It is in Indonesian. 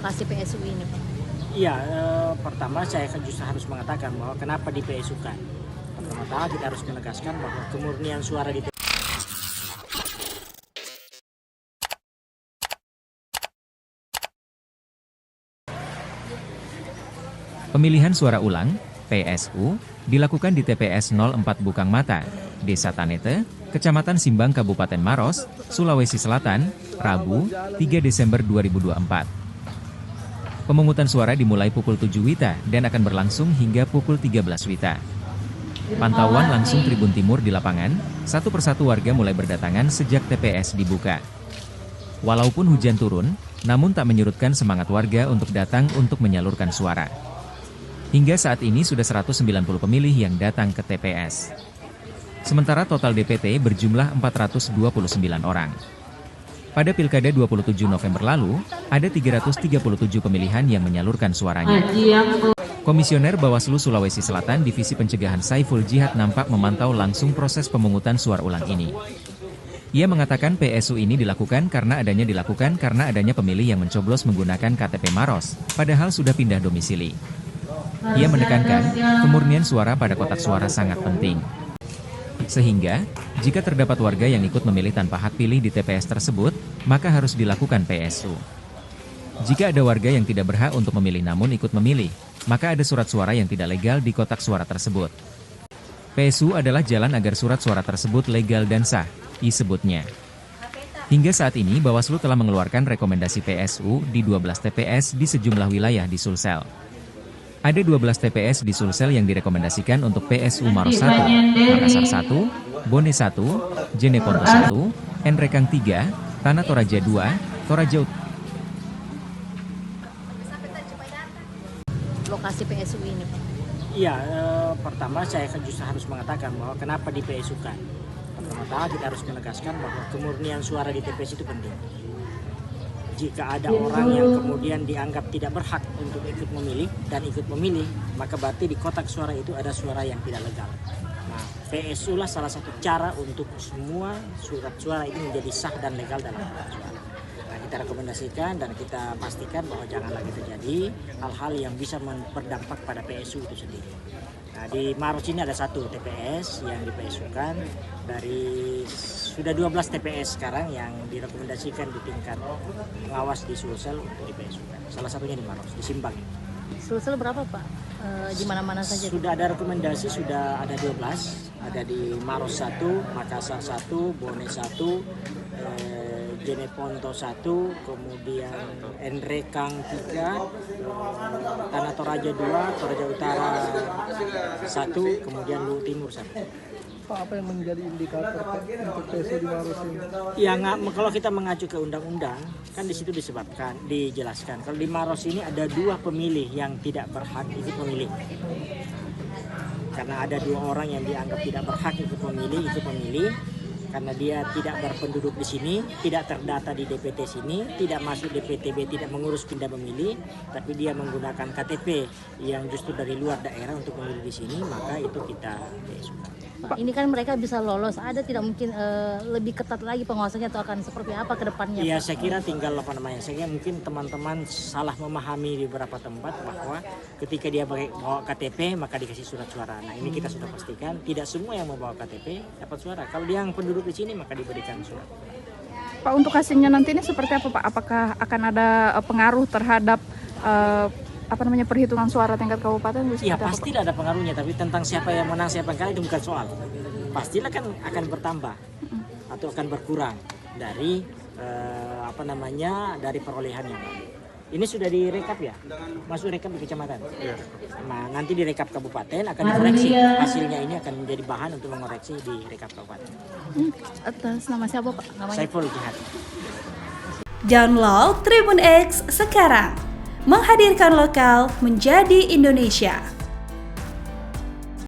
lokasi PSU ini, Pak? Iya, pertama saya justru harus mengatakan bahwa kenapa di PSU-kan. Pertama-tama kita harus menegaskan bahwa kemurnian suara di Pemilihan suara ulang, PSU, dilakukan di TPS 04 Bukang Mata, Desa Tanete, Kecamatan Simbang, Kabupaten Maros, Sulawesi Selatan, Rabu, 3 Desember 2024. Pemungutan suara dimulai pukul 7 WITA dan akan berlangsung hingga pukul 13 WITA. Pantauan langsung Tribun Timur di lapangan, satu persatu warga mulai berdatangan sejak TPS dibuka. Walaupun hujan turun, namun tak menyurutkan semangat warga untuk datang untuk menyalurkan suara. Hingga saat ini sudah 190 pemilih yang datang ke TPS. Sementara total DPT berjumlah 429 orang. Pada Pilkada 27 November lalu, ada 337 pemilihan yang menyalurkan suaranya. Komisioner Bawaslu Sulawesi Selatan Divisi Pencegahan Saiful Jihad nampak memantau langsung proses pemungutan suara ulang ini. Ia mengatakan PSU ini dilakukan karena adanya pemilih yang mencoblos menggunakan KTP Maros, padahal sudah pindah domisili. Ia menekankan, kemurnian suara pada kotak suara sangat penting. Sehingga, jika terdapat warga yang ikut memilih tanpa hak pilih di TPS tersebut, maka harus dilakukan PSU. Jika ada warga yang tidak berhak untuk memilih namun ikut memilih, maka ada surat suara yang tidak legal di kotak suara tersebut. PSU adalah jalan agar surat suara tersebut legal dan sah, disebutnya. Hingga saat ini Bawaslu telah mengeluarkan rekomendasi PSU di 12 TPS di sejumlah wilayah di Sulsel. Ada 12 TPS di Sulsel yang direkomendasikan untuk PSU Maros 1, Makassar 1, Bone 1, Jeneponto 1, Enrekang 3, Tanah Toraja 2, Toraja Utara. Lokasi PSU ini, Pak? Iya, pertama saya justru harus mengatakan bahwa kenapa di PSU-kan. Pertama-tama kita harus menegaskan bahwa kemurnian suara di TPS itu penting. Jika ada orang yang kemudian dianggap tidak berhak untuk ikut memilih dan ikut memilih, maka berarti di kotak suara itu ada suara yang tidak legal. Nah, PSU lah salah satu cara untuk semua surat suara ini menjadi sah dan legal dalam kotak suara. Nah, kita rekomendasikan dan kita pastikan bahwa jangan lagi terjadi hal-hal yang bisa berdampak pada PSU itu sendiri. Nah, di Maros ini ada satu TPS yang di PSU-kan, dari sudah 12 TPS sekarang yang direkomendasikan di tingkat pengawas di Sulsel untuk di PSU-kan. Salah satunya di Maros, di Simbang. Sulsel berapa, Pak? Di mana-mana saja? Sudah ada rekomendasi, sudah ada 12. Ada di Maros 1, Makassar 1, Bone 1, Jeneponto 1, kemudian Enrekang 3, Tanah Toraja 2, Toraja Utara 1, kemudian Luhut Timur 1. Pak, apa yang menjadi indikator Pak untuk PSU di Maros ini? Ya, kalau kita mengacu ke undang-undang, kan di situ dijelaskan. Kalau di Maros ini ada 2 pemilih yang tidak berhak ikut memilih. Karena ada 2 orang yang dianggap tidak berhak ikut memilih, karena dia tidak berpenduduk di sini, tidak terdata di DPT sini, tidak masuk DPTB, tidak mengurus pindah memilih, tapi dia menggunakan KTP yang justru dari luar daerah untuk memilih di sini, maka itu kita suka. Pak, ini kan mereka bisa lolos, ada tidak mungkin lebih ketat lagi pengawasannya atau akan seperti apa ke depannya? Iya, saya kira tinggal saya kira mungkin teman-teman salah memahami di beberapa tempat bahwa ketika dia bawa KTP maka dikasih surat suara. Nah, ini kita sudah pastikan tidak semua yang membawa KTP dapat suara. Kalau dia yang penduduk di sini maka diberikan surat. Pak, untuk hasilnya nanti ini seperti apa, Pak? Apakah akan ada pengaruh terhadap perhitungan suara tingkat kabupaten? Iya, pastilah ada pengaruhnya, tapi tentang siapa yang menang siapa yang kalah itu bukan soal. Pastilah kan akan bertambah atau akan berkurang dari dari perolehan yang lalu. Ini sudah direkap ya, masuk rekap di kecamatan. Nah, nanti di rekap kabupaten akan dikoreksi. Hasilnya ini akan menjadi bahan untuk mengoreksi di rekap kabupaten. Atas nama siapa, Pak? Namanya? Saiful Jihad. Download Tribun X sekarang. Menghadirkan lokal menjadi Indonesia.